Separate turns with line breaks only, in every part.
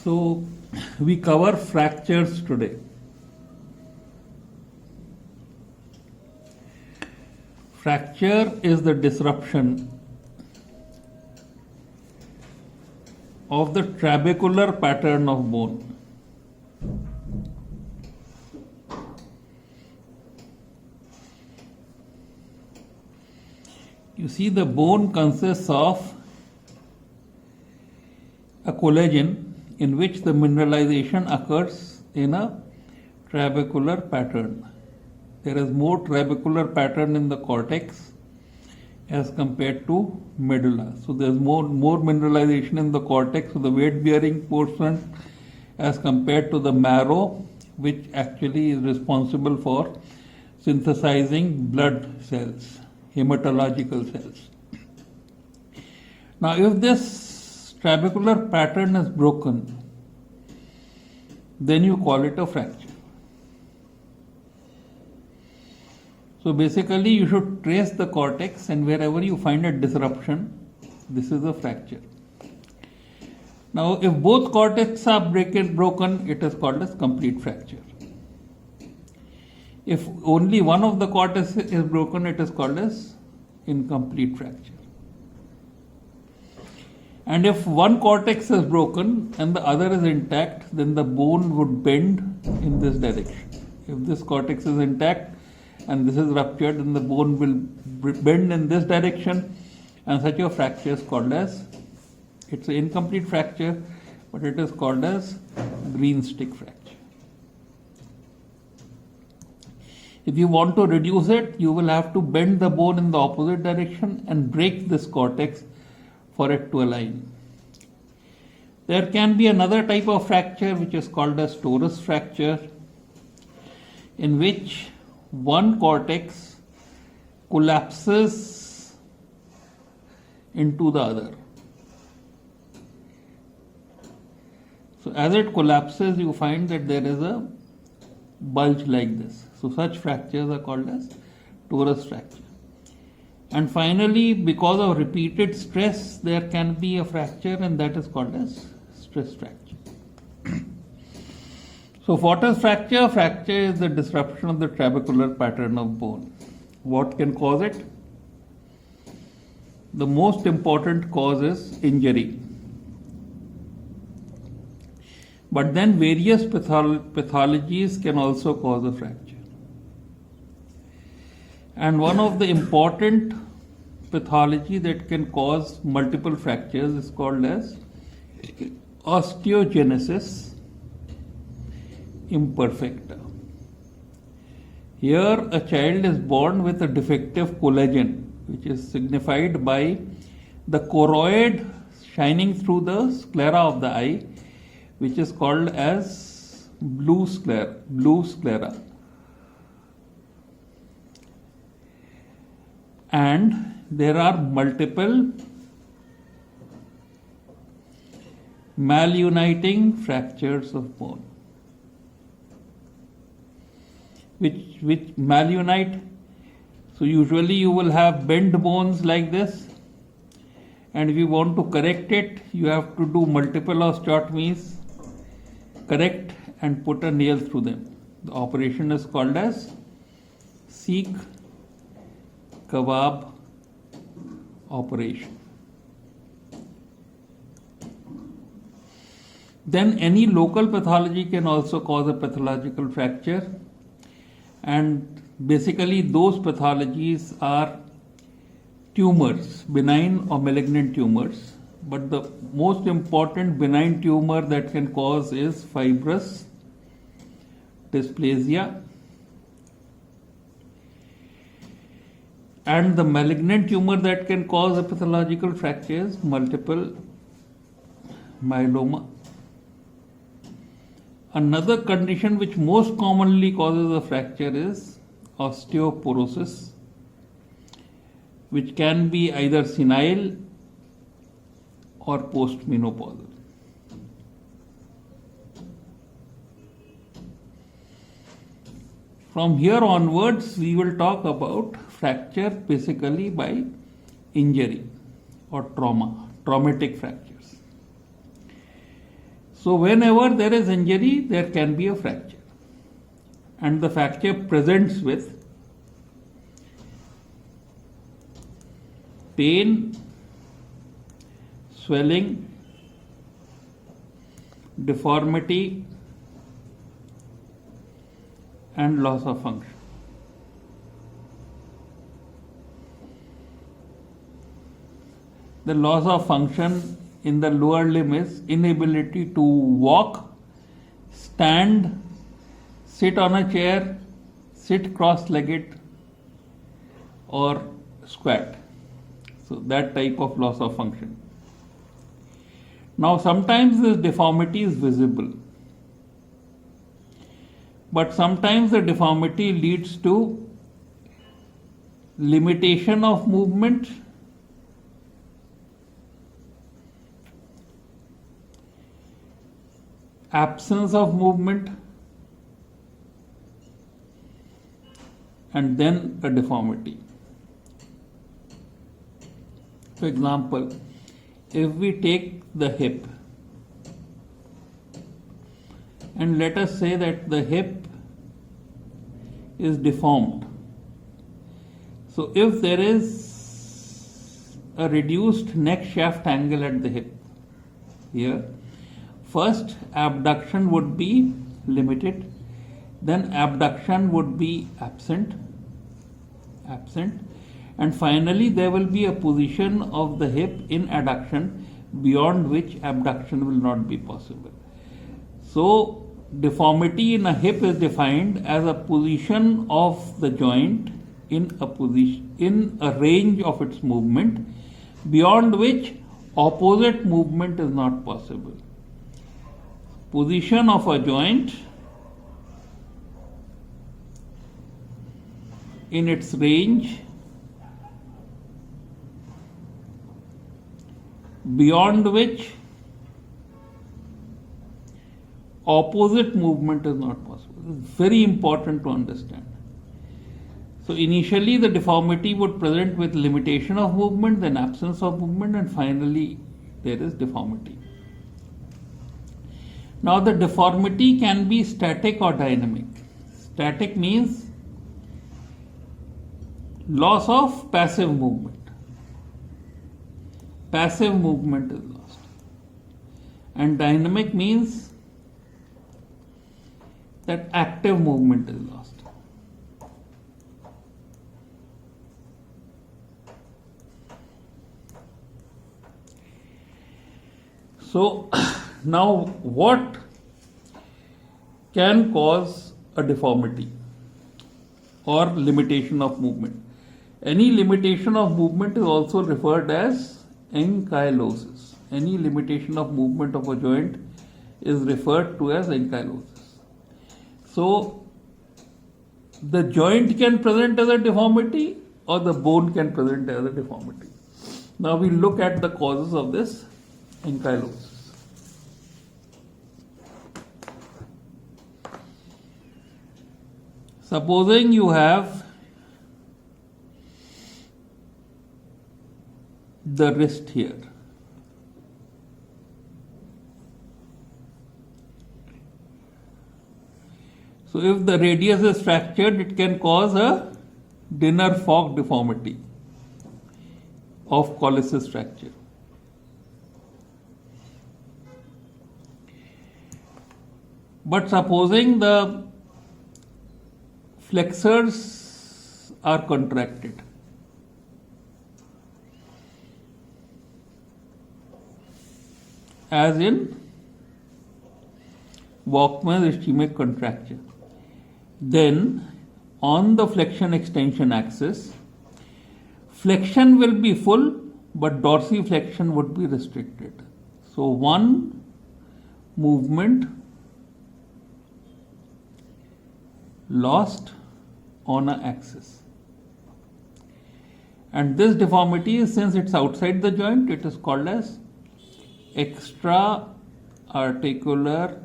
So we cover fractures today. Fracture is the disruption of the trabecular pattern of bone. You see, the bone consists of a collagen in which the mineralization occurs in a trabecular pattern. There is more trabecular pattern in the cortex as compared to medulla. So there is more mineralization in the cortex, so the weight bearing portion, as compared to the marrow, which actually is responsible for synthesizing blood cells, hematological cells. Now if this trabecular pattern is broken, then you call it a fracture. So basically you should trace the cortex, and wherever you find a disruption, this is a fracture. Now if both cortex are broken, it is called as complete fracture. If only one of the cortex is broken, it is called as incomplete fracture. And if one cortex is broken and the other is intact, then the bone would bend in this direction. If this cortex is intact and this is ruptured, then the bone will bend in this direction, and such a fracture is called as, it's an incomplete fracture, but it is called as green stick fracture. If you want to reduce it, you will have to bend the bone in the opposite direction and break this cortex for it to align. There can be another type of fracture which is called as torus fracture, in which one cortex collapses into the other. So as it collapses, you find that there is a bulge like this. So such fractures are called as torus fracture. And finally, because of repeated stress, there can be a fracture, and that is called as stress fracture. So what is fracture? Fracture is the disruption of the trabecular pattern of bone. What can cause it? The most important cause is injury. But then various pathologies can also cause a fracture. And one of the important pathology that can cause multiple fractures is called as osteogenesis imperfecta. Here a child is born with a defective collagen, which is signified by the choroid shining through the sclera of the eye, which is called as blue sclera. And there are multiple maluniting fractures of bone. Which malunite? So usually you will have bent bones like this, and if you want to correct it, you have to do multiple osteotomies, correct and put a nail through them. The operation is called as Sikh kebab operation. Then any local pathology can also cause a pathological fracture, and basically those pathologies are tumors, benign or malignant tumors. But the most important benign tumor that can cause is fibrous dysplasia, and the malignant tumor that can cause a pathological fracture is multiple myeloma. Another condition which most commonly causes a fracture is osteoporosis, which can be either senile or postmenopausal. From here onwards, we will talk about fracture basically by injury or traumatic fractures. So whenever there is injury, there can be a fracture. And the fracture presents with pain, swelling, deformity, and loss of function. The loss of function in the lower limb is inability to walk, stand, sit on a chair, sit cross-legged, or squat. So that type of loss of function. Now sometimes this deformity is visible, but sometimes the deformity leads to limitation of movement, absence of movement, and then a deformity. For example, if we take the hip and let us say that the hip is deformed. So if there is a reduced neck shaft angle at the hip here, first abduction would be limited, then abduction would be absent, and finally there will be a position of the hip in adduction beyond which abduction will not be possible. So deformity in a hip is defined as a position of the joint in a range of its movement beyond which opposite movement is not possible. Position of a joint in its range beyond which opposite movement is not possible. It's very important to understand. So initially the deformity would present with limitation of movement, then absence of movement, and finally there is deformity. Now the deformity can be static or dynamic. Static means loss of passive movement. Passive movement is lost. And dynamic means that active movement is lost. So now what can cause a deformity or limitation of movement? Any limitation of movement is also referred as ankylosis. Any limitation of movement of a joint is referred to as ankylosis. So the joint can present as a deformity or the bone can present as a deformity. Now we look at the causes of this ankylosis. Supposing you have the wrist here. So if the radius is fractured, it can cause a dinner fork deformity of collisus fracture. But supposing the flexors are contracted, as in Walkman's ischemic contracture, then on the flexion extension axis, flexion will be full but dorsiflexion would be restricted. So one movement lost on an axis. And this deformity is, since it's outside the joint, it is called as extra articular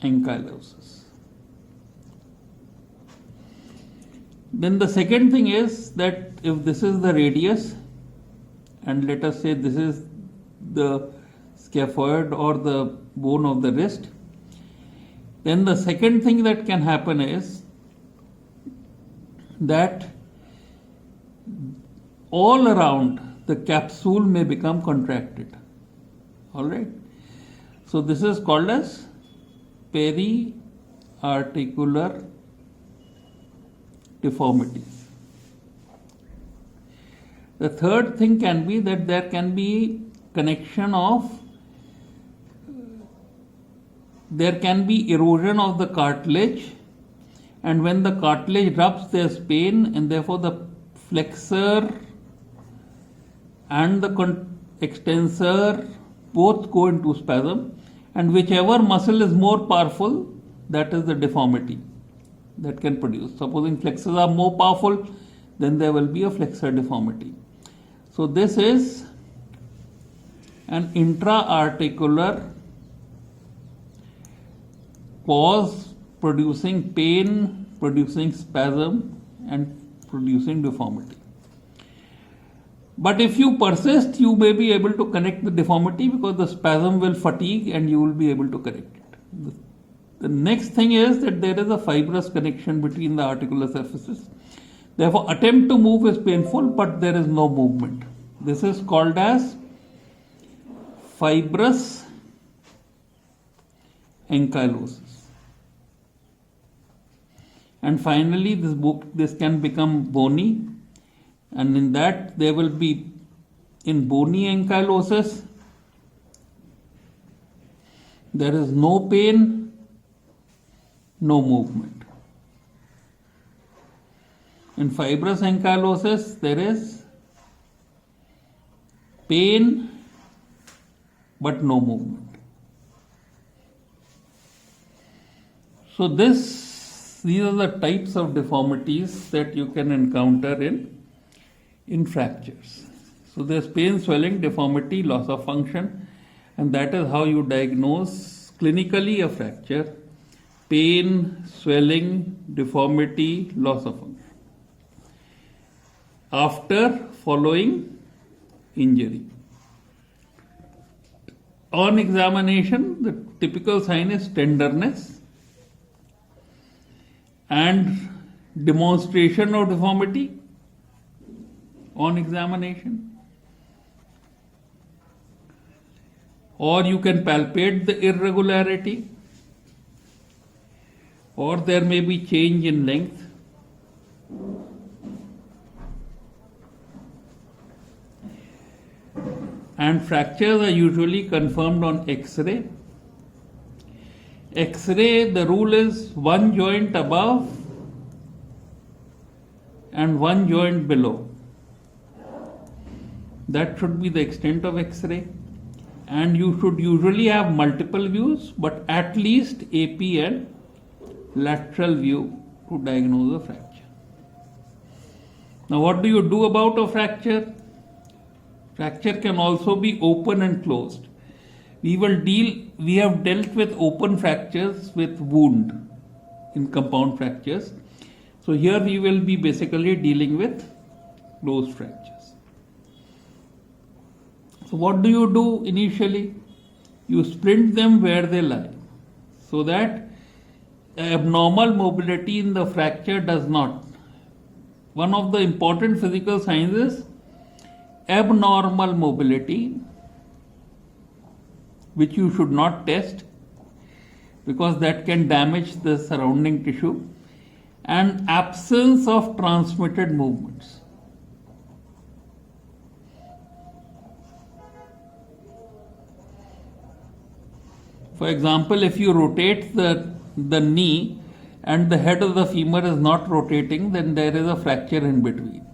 ankylosis. Then the second thing is that if this is the radius and let us say this is the scaphoid or the bone of the wrist. Then the second thing that can happen is that all around the capsule may become contracted. All right. So this is called as periarticular deformity. The third thing can be that there can be connection of, there can be erosion of the cartilage, and when the cartilage rupts there is pain, and therefore the flexor and the extensor both go into spasm, and whichever muscle is more powerful, that is the deformity that can produce. Supposing flexors are more powerful, then there will be a flexor deformity. So this is an intra-articular cause producing pain, producing spasm, and producing deformity. But if you persist, you may be able to correct the deformity because the spasm will fatigue and you will be able to correct it. The next thing is that there is a fibrous connection between the articular surfaces. Therefore, attempt to move is painful, but there is no movement. This is called as fibrous ankylosis. And finally, this can become bony, and in that there will be, in bony ankylosis, there is no pain, no movement. In fibrous ankylosis, there is pain but no movement. So these are the types of deformities that you can encounter in fractures. So there's pain, swelling, deformity, loss of function, and that is how you diagnose clinically a fracture. Pain, swelling, deformity, loss of function. After following injury. On examination, the typical sign is tenderness and demonstration of deformity on examination. Or you can palpate the irregularity, or there may be change in length. And fractures are usually confirmed on X-ray. X-ray, the rule is one joint above and one joint below. That should be the extent of X-ray. And you should usually have multiple views, but at least AP and lateral view to diagnose a fracture. Now, what do you do about a fracture? Fracture can also be open and closed. We have dealt with open fractures with wound in compound fractures. So here we will be basically dealing with closed fractures. So what do you do initially? You splint them where they lie so that abnormal mobility in the fracture does not. One of the important physical signs is abnormal mobility, which you should not test because that can damage the surrounding tissue, and absence of transmitted movements. For example, if you rotate the knee and the head of the femur is not rotating, then there is a fracture in between.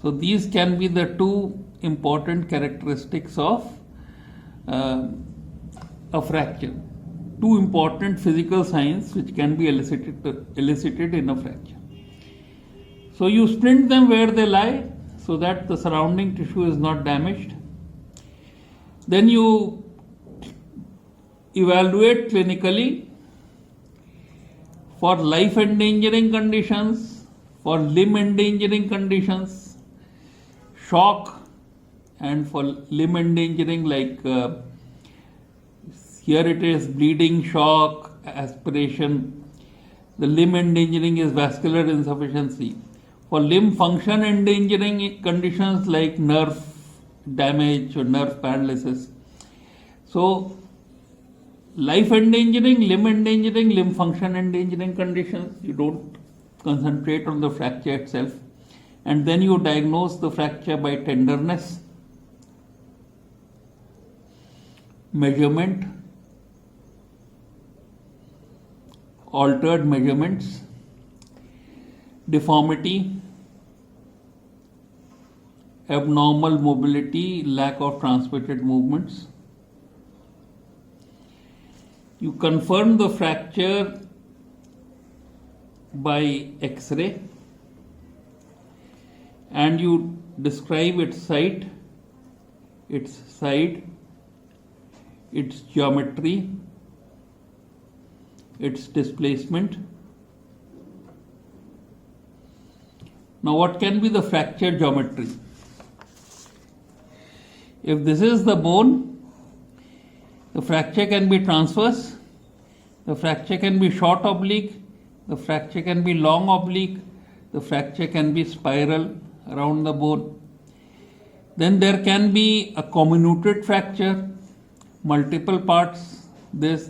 So these can be the two important characteristics of a fracture. Two important physical signs which can be elicited in a fracture. So you splint them where they lie so that the surrounding tissue is not damaged. Then you evaluate clinically for life endangering conditions, for limb endangering conditions, shock and for limb endangering, like here it is bleeding, shock, aspiration. The limb endangering is vascular insufficiency. For limb function endangering conditions like nerve damage or nerve paralysis. So, life endangering, limb function endangering conditions, you don't concentrate on the fracture itself. And then you diagnose the fracture by tenderness, measurement, altered measurements, deformity, abnormal mobility, lack of transmitted movements. You confirm the fracture by X-ray and you describe its site, its side, its geometry, its displacement. Now, what can be the fracture geometry? If this is the bone, the fracture can be transverse, the fracture can be short oblique, the fracture can be long oblique, the fracture can be spiral around the bone. Then there can be a comminuted fracture, multiple parts, this,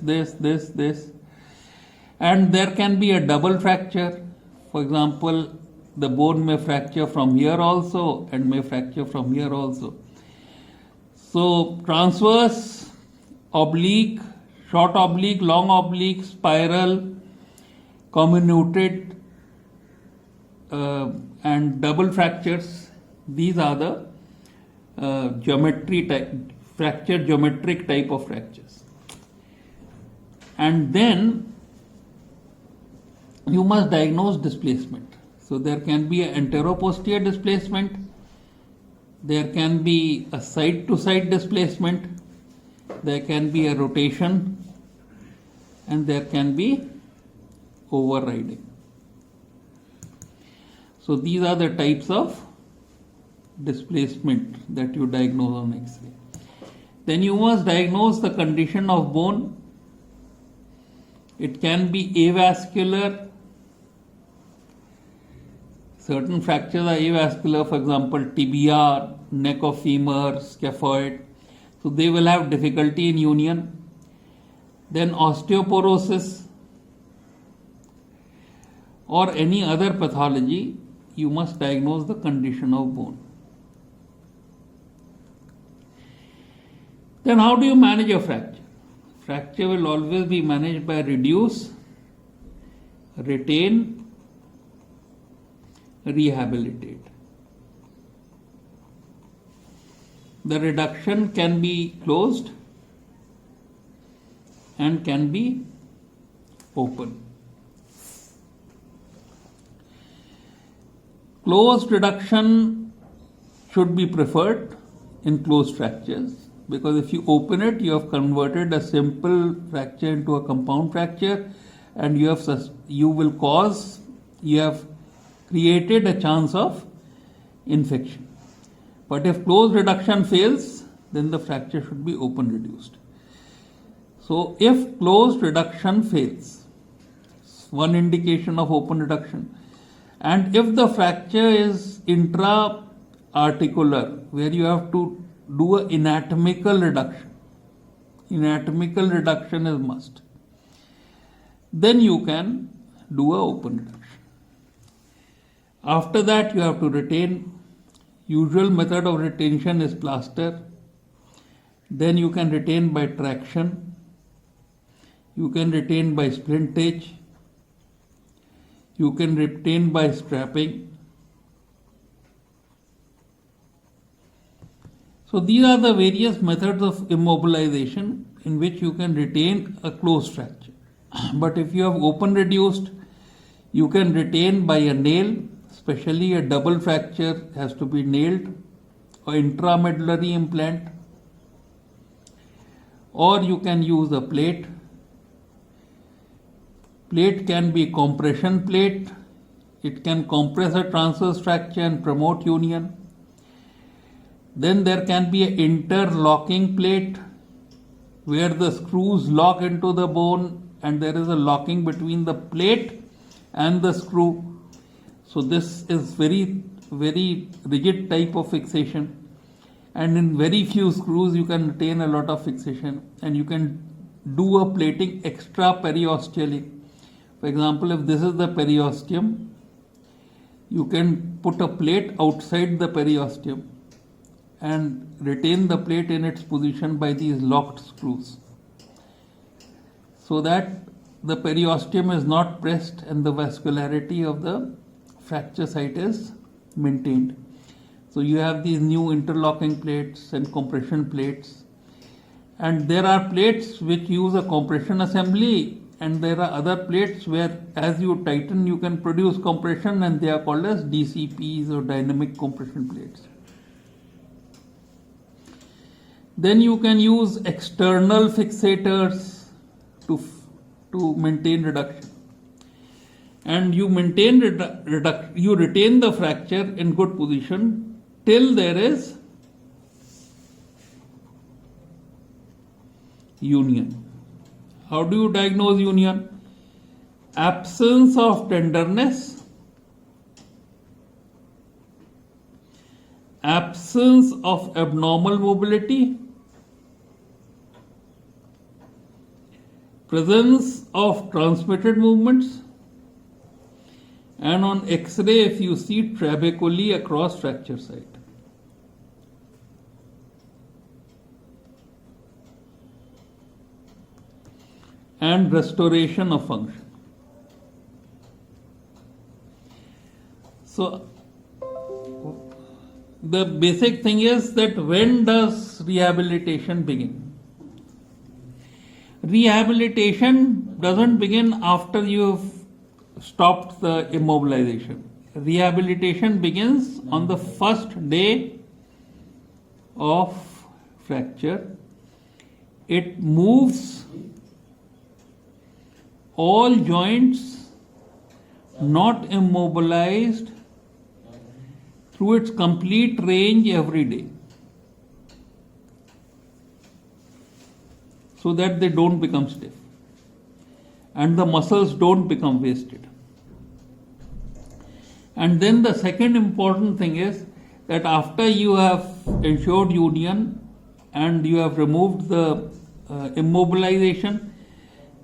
and there can be a double fracture. For example, the bone may fracture from here also and may fracture from here also. So transverse, oblique, short oblique, long oblique, spiral, comminuted and double fractures, these are the geometry type, fracture geometric type of fractures. And then you must diagnose displacement. So there can be an antero-posterior displacement, there can be a side-to-side displacement, there can be a rotation, and there can be overriding. So these are the types of displacement that you diagnose on X-ray. Then you must diagnose the condition of bone. It can be avascular. Certain fractures are avascular, for example, tibia, neck of femur, scaphoid. So they will have difficulty in union. Then osteoporosis or any other pathology, you must diagnose the condition of bone. Then how do you manage a fracture? Fracture will always be managed by reduce, retain, rehabilitate. The reduction can be closed and can be open. Closed reduction should be preferred in closed fractures, because if you open it, you have converted a simple fracture into a compound fracture, and you have created a chance of infection. But if closed reduction fails, then the fracture should be open reduced. So if closed reduction fails, one indication of open reduction, and if the fracture is intra-articular, where you have to do an anatomical reduction, anatomical reduction is must, then you can do an open reduction. After that, you have to retain. Usual method of retention is plaster. Then you can retain by traction. You can retain by splintage. You can retain by strapping. So these are the various methods of immobilization in which you can retain a closed fracture. But if you have open reduced, you can retain by a nail, especially a double fracture has to be nailed, or intramedullary implant, or you can use a plate. Plate can be compression plate. It can compress a transverse fracture and promote union. Then there can be an interlocking plate where the screws lock into the bone and there is a locking between the plate and the screw. So this is very rigid type of fixation, and in very few screws you can retain a lot of fixation, and you can do a plating extra periosteally. For example, if this is the periosteum, you can put a plate outside the periosteum and retain the plate in its position by these locked screws, so that the periosteum is not pressed and the vascularity of the fracture site is maintained. So you have these new interlocking plates and compression plates, and there are plates which use a compression assembly, and there are other plates where as you tighten you can produce compression, and they are called as DCPs or dynamic compression plates. Then you can use external fixators to maintain reduction, and you maintain you retain the fracture in good position till there is union. How do you diagnose union? Absence of tenderness, absence of abnormal mobility, presence of transmitted movements, and on X-ray if you see trabeculae across fracture site. And restoration of function. So the basic thing is that when does rehabilitation begin? Rehabilitation doesn't begin after you've stopped the immobilization. Rehabilitation begins on the first day of fracture. It moves all joints not immobilized through its complete range every day, so that they don't become stiff and the muscles don't become wasted. And then the second important thing is that after you have ensured union and you have removed the immobilization,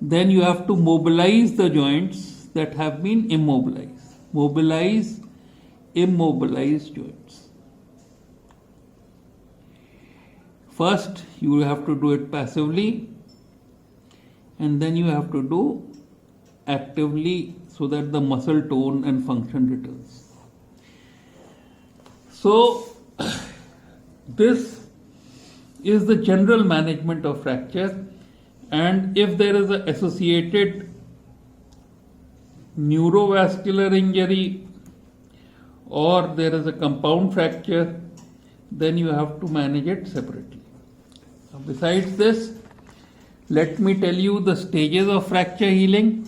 then you have to mobilize the joints that have been immobilized. Mobilize immobilized joints. First, you have to do it passively, and then you have to do actively so that the muscle tone and function returns. So, this is the general management of fracture. And if there is an associated neurovascular injury or there is a compound fracture, then you have to manage it separately. Besides this, let me tell you the stages of fracture healing.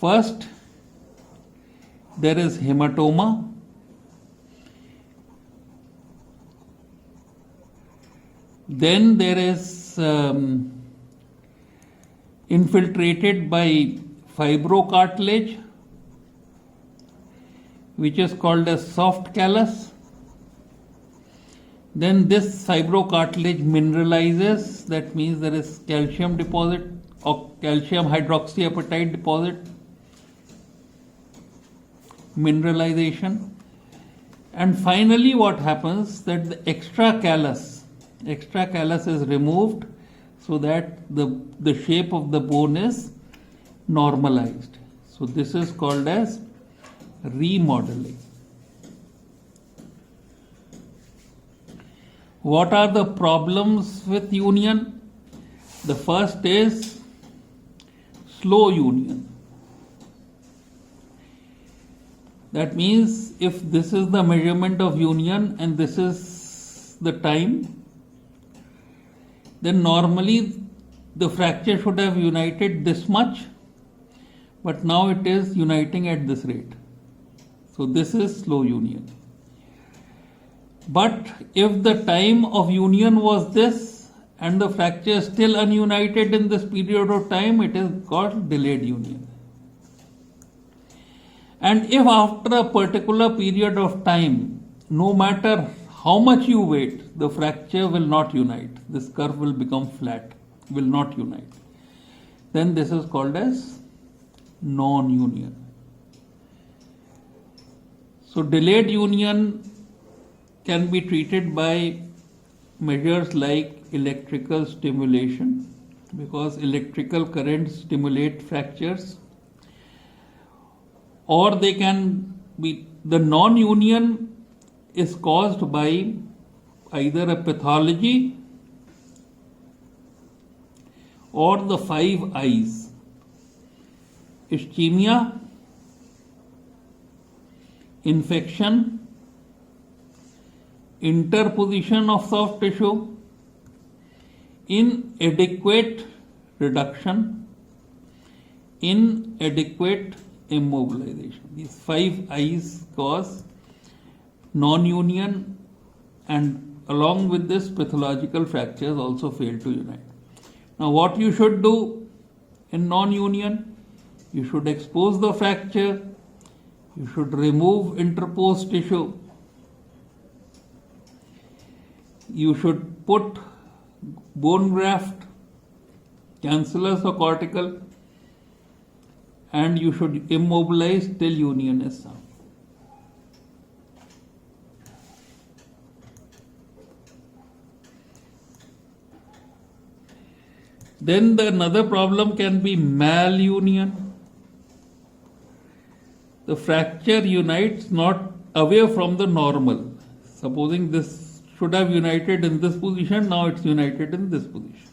First, there is hematoma. Then there is infiltrated by fibrocartilage, which is called as soft callus. Then this fibrocartilage mineralizes, that means there is calcium deposit or calcium hydroxyapatite deposit, mineralization. And finally what happens, that the extra callus is removed so that the shape of the bone is normalized. So this is called as remodeling. What are the problems with union? The first is slow union. That means if this is the measurement of union and this is the time, then normally the fracture should have united this much, but now it is uniting at this rate. So this is slow union. But if the time of union was this and the fracture is still ununited in this period of time, it is called delayed union. And if after a particular period of time, no matter how much you wait, the fracture will not unite, this curve will become flat, will not unite, then this is called as non-union. So delayed union can be treated by measures like electrical stimulation, because electrical currents stimulate fractures, or they can be, the non-union is caused by either a pathology or the 5 I's: ischemia, infection, interposition of soft tissue, inadequate reduction, inadequate immobilization. These 5 I's cause non-union, and along with this pathological fractures also fail to unite. Now what you should do in non-union? You should expose the fracture, you should remove interposed tissue, you should put bone graft, cancellous or cortical, and you should immobilize till union is sound. Then another problem can be malunion. The fracture unites not away from the normal. Supposing this should have united in this position, now it's united in this position.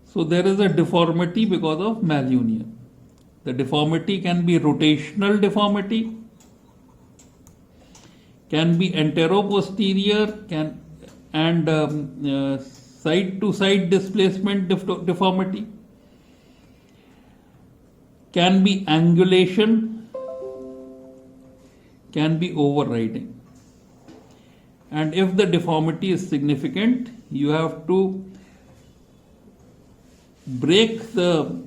So there is a deformity because of malunion. The deformity can be rotational deformity, can be anteroposterior, and side-to-side displacement deformity, can be angulation, can be overriding. And if the deformity is significant, you have to break the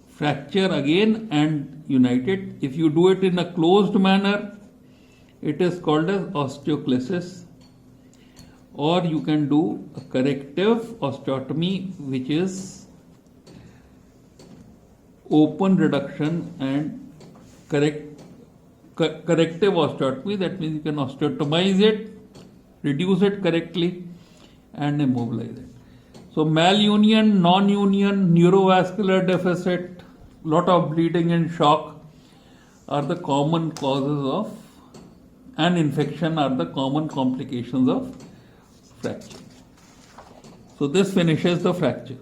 fracture again and unite it. If you do it in a closed manner, it is called as osteoclasis. Or you can do a corrective osteotomy, which is open reduction and corrective osteotomy. That means you can osteotomize it, reduce it correctly, and immobilize it. So malunion, non-union, neurovascular deficit, lot of bleeding and shock are the common causes of, and infection are the common complications of fracture. So this finishes the fracture.